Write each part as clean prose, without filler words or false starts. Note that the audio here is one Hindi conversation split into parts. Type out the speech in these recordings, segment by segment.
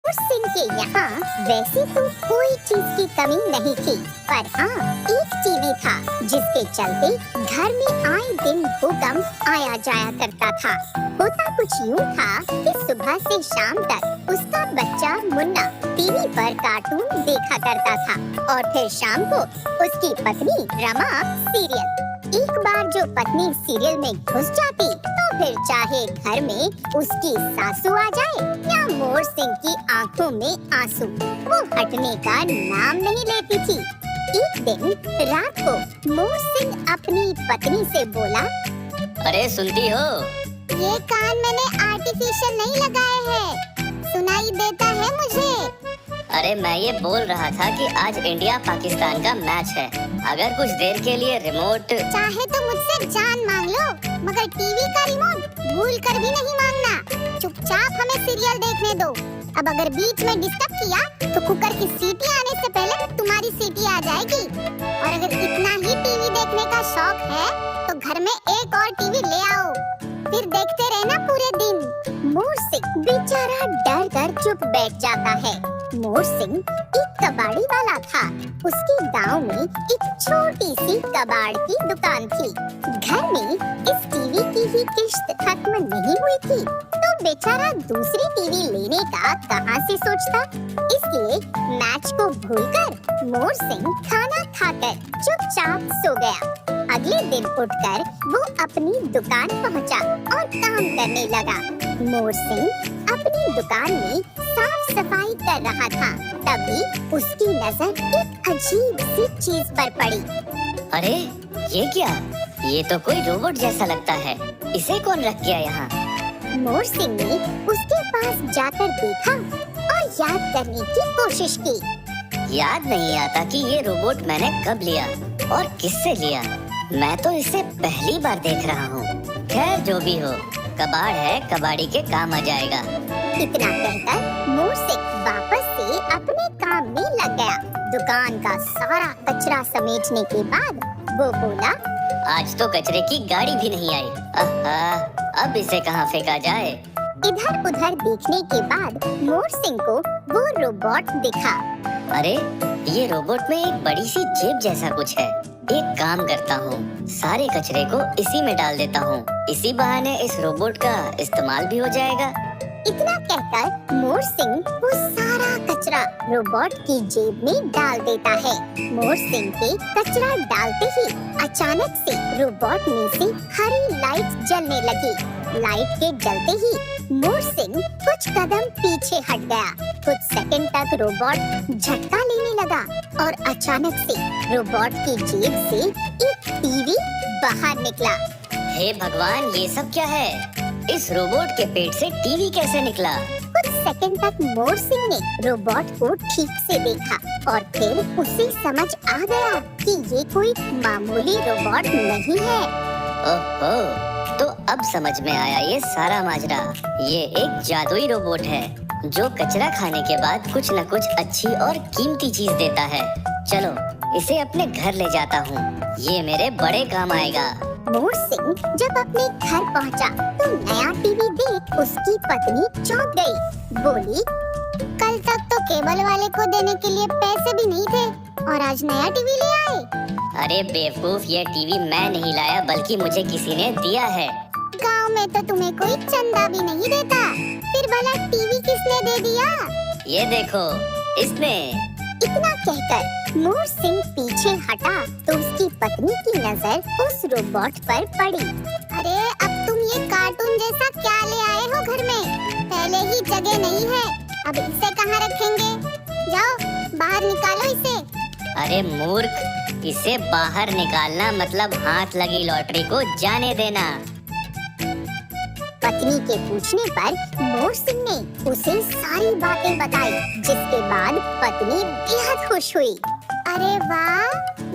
मोर सिंह के यहाँ वैसे तो कोई चीज की कमी नहीं थी, पर हाँ एक टीवी था जिसके चलते घर में आए दिन भूकंप आया जाया करता था। होता कुछ यूँ था कि सुबह से शाम तक उसका बच्चा मुन्ना टीवी पर कार्टून देखा करता था और फिर शाम को उसकी पत्नी रमा सीरियल। एक बार जो पत्नी सीरियल में घुस जाती तो फिर चाहे घर में उसकी सासू आ जाए या मोर सिंह की आंखों में आंसू, वो हटने का नाम नहीं लेती थी। एक दिन रात को मोर सिंह अपनी पत्नी से बोला, अरे सुनती हो? ये कान मैंने आर्टिफिशियल नहीं लगाए हैं, सुनाई देता है मुझे। अरे मैं ये बोल रहा था कि आज इंडिया पाकिस्तान का मैच है, अगर कुछ देर के लिए रिमोट। चाहे तो मुझसे जान मांग लो, मगर टीवी का रिमोट भूल कर भी नहीं मांगना। चुपचाप हमें सीरियल देखने दो। अब अगर बीच में डिस्टर्ब किया तो कुकर की सीटी आने से पहले तुम्हारी सीटी आ जाएगी। और अगर इतना ही टीवी देखने का शौक है तो घर में एक और टीवी ले आओ, फिर देखते रहना पूरे दिन। मोर सिंह बेचारा डर कर चुप बैठ जाता है। मोर सिंह एक कबाड़ी वाला था। उसके गांव में एक छोटी सी कबाड़ की दुकान थी। घर में इस टीवी की ही किश्त खत्म नहीं हुई थी तो बेचारा दूसरी टीवी लेने का कहां से सोचता। इसलिए मैच को भूलकर मोर सिंह खाना खाकर चुपचाप सो गया। अगले दिन उठकर वो अपनी दुकान पहुंचा और काम करने लगा। मोर सिंह अपनी दुकान में साफ सफाई कर रहा था, तभी उसकी नजर एक अजीब सी चीज पर पड़ी। अरे ये क्या? ये तो कोई रोबोट जैसा लगता है, इसे कौन रख गया यहाँ? मोर सिंह ने उसके पास जाकर देखा और याद करने की कोशिश की। याद नहीं आता कि ये रोबोट मैंने कब लिया और किससे लिया। मैं तो इसे पहली बार देख रहा हूँ। खैर जो भी हो, कबाड़ है, कबाड़ी के काम आ जाएगा। इतना कहकर मोर सिंह वापस से अपने काम में लग गया। दुकान का सारा कचरा समेटने के बाद वो बोला, आज तो कचरे की गाड़ी भी नहीं आई। अब इसे कहाँ फेंका जाए? इधर उधर देखने के बाद मोर सिंह को वो रोबोट दिखा। अरे ये रोबोट में एक बड़ी सी जेब जैसा कुछ है। एक काम करता हूँ, सारे कचरे को इसी में डाल देता हूँ, इसी बहाने इस रोबोट का इस्तेमाल भी हो जाएगा। इतना कहकर मोर सिंह वो सारा कचरा रोबोट की जेब में डाल देता है। मोर सिंह के कचरा डालते ही अचानक से रोबोट में से हरी लाइट जलने लगी। लाइट के जलते ही मोर सिंह कुछ कदम पीछे हट गया। कुछ सेकंड तक रोबोट झटका लेने लगा और अचानक से रोबोट की जेब से एक टीवी बाहर निकला। हे भगवान, ये सब क्या है? इस रोबोट के पेट से टीवी कैसे निकला? कुछ सेकंड तक मोर सिंह ने रोबोट को ठीक से देखा और फिर उसे समझ आ गया कि ये कोई मामूली रोबोट नहीं है। ओहो, तो अब समझ में आया ये सारा माजरा। ये एक जादुई रोबोट है जो कचरा खाने के बाद कुछ न कुछ अच्छी और कीमती चीज देता है। चलो इसे अपने घर ले जाता हूँ, ये मेरे बड़े काम आएगा। मोर सिंह जब अपने घर पहुँचा तो नया टीवी देख उसकी पत्नी चौंक गई। बोली, कल तक तो केबल वाले को देने के लिए पैसे भी नहीं थे और आज नया टीवी ले आए। अरे बेवकूफ, ये टीवी मैं नहीं लाया बल्कि मुझे किसी ने दिया है। गांव में तो तुम्हें कोई चंदा भी नहीं देता, फिर भला टीवी किसने दे दिया? ये देखो, इसने। इतना कहकर मोर सिंह पीछे हटा तो उसकी पत्नी की नजर उस रोबोट पर पड़ी। अरे अब तुम ये कार्टून जैसा क्या ले आए हो घर में? पहले ही जगह नहीं है, अब इसे कहाँ रखेंगे? जाओ बाहर निकालो इसे। अरे मूर्ख, इसे बाहर निकालना मतलब हाथ लगी लॉटरी को जाने देना। पत्नी के पूछने पर मोर सिंह ने उसे सारी बातें बताई, जिसके बाद पत्नी बेहद खुश हुई। अरे वाह,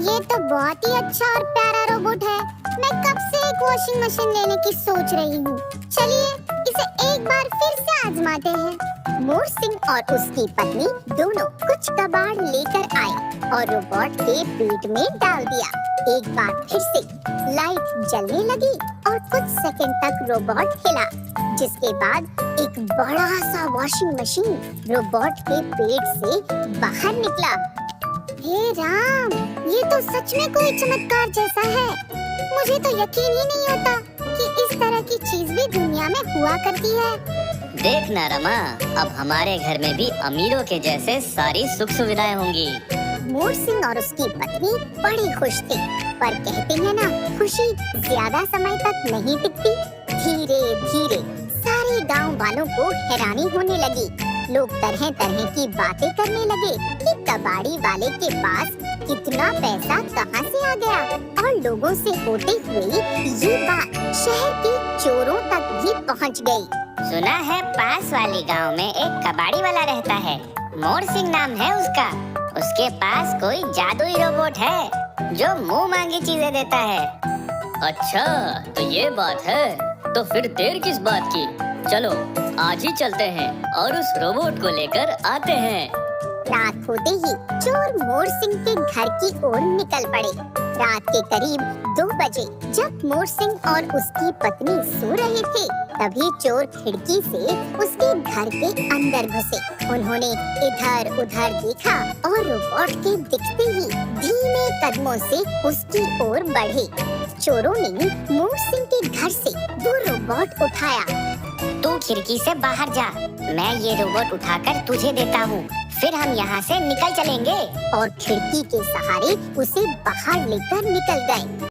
ये तो बहुत ही अच्छा और प्यारा रोबोट है। मैं कब से एक वॉशिंग मशीन लेने की सोच रही हूँ। चलिए इसे एक बार फिर से आजमाते हैं। मोर सिंह और उसकी पत्नी दोनों कुछ कबाड़ लेकर आए और रोबोट के पेट में डाल दिया। एक बार फिर से लाइट जलने लगी और कुछ सेकंड तक रोबोट हिला, जिसके बाद एक बड़ा सा वॉशिंग मशीन रोबोट के पेट से बाहर निकला। हे राम, ये तो सच में कोई चमत्कार जैसा है। मुझे तो यकीन ही नहीं होता कि इस तरह की चीज भी दुनिया में हुआ करती है। देख ना रमा, अब हमारे घर में भी अमीरों के जैसे सारी सुख सुविधाएं होंगी। मोर सिंह और उसकी पत्नी बड़ी खुश थे, पर कहते हैं ना, खुशी ज्यादा समय तक नहीं टिकती। धीरे धीरे सारे गांव वालों को हैरानी होने लगी। लोग तरह तरह की बातें करने लगे कि कबाड़ी वाले के पास कितना पैसा कहां से आ गया, और लोगों से होते हुए ये बात शहर के चोरों तक भी पहुंच गई। सुना है पास वाले गांव में एक कबाड़ी वाला रहता है, मोर सिंह नाम है उसका। उसके पास कोई जादुई रोबोट है जो मुंह मांगी चीजें देता है। अच्छा, तो ये बात है, तो फिर देर किस बात की? चलो आज ही चलते हैं और उस रोबोट को लेकर आते हैं। रात होते ही चोर मोर सिंह के घर की ओर निकल पड़े। रात के करीब 2 बजे जब मोर सिंह और उसकी पत्नी सो रहे थे, तभी चोर खिड़की से उसके घर के अंदर घुसे। उन्होंने इधर उधर देखा और रोबोट के दिखते ही धीमे कदमों से उसकी ओर बढ़े। चोरों ने मोर सिंह के घर से वो रोबोट उठाया। तू खिड़की से बाहर जा, मैं ये रोबोट उठाकर तुझे देता हूँ, फिर हम यहाँ से निकल चलेंगे। और खिड़की के सहारे उसे बाहर लेकर निकल गए।